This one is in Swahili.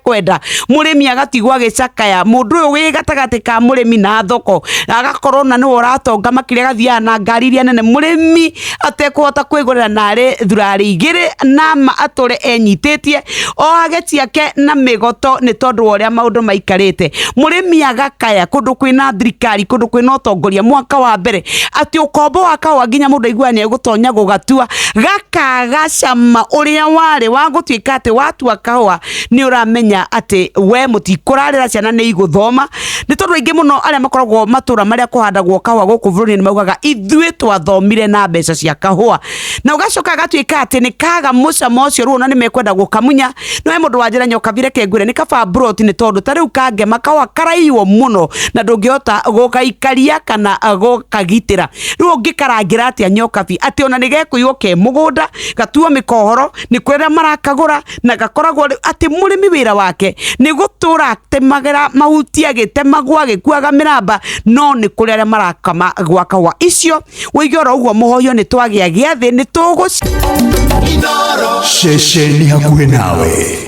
kwenda murimi agatigwa gicakaya mundu uyu wi gatagati ka murimi na thoko agakorwo na ni uratonga makiria gathia na ngari iria nene murimi atekwota kwigurira nari thurari igiri nama atore enyititie o ageti yake na migoto ni tondu uria maundu maikarite murimi agakaya kundu kwina thirikari kundu kwina utongoria mwaka wa mbere ati ukombo wa kahua nginya mundu aiguani egutonya gugatua gakaga cama uria wari wa gutuika ati watua kahua ni uramenya ati we mutikurarira ciana ni iguthoma ni tondu ingi muno aria makoragwo matura maria kuhandagwo kahua guku bururi ni maugaga ithui twathomire na mbeca cia kahua na ugacoka gatuika ati ni kaga mucamo ucio ruona ni mekwenda gukamunya no we mundu wanjira nyoka vire kengwire ni kaba brot ni tondu tariu kange makahua karaiwo muno na ndungihota gukaikaria kana gukagitira riu ungikarangira atia nyoka vi ati ona ni gekuywo ke mugunda gatuo mikohoro ni kwera marakagura na gakoragwo ati murimi wira wake ni gutura temagira mahuti agitemagwa agikuaga miramba no ni kuri aria marakama gwa kahua icio wigora uguo muhoyo ni twagia giathi ni tugu sheshe ni hakuhe nawe.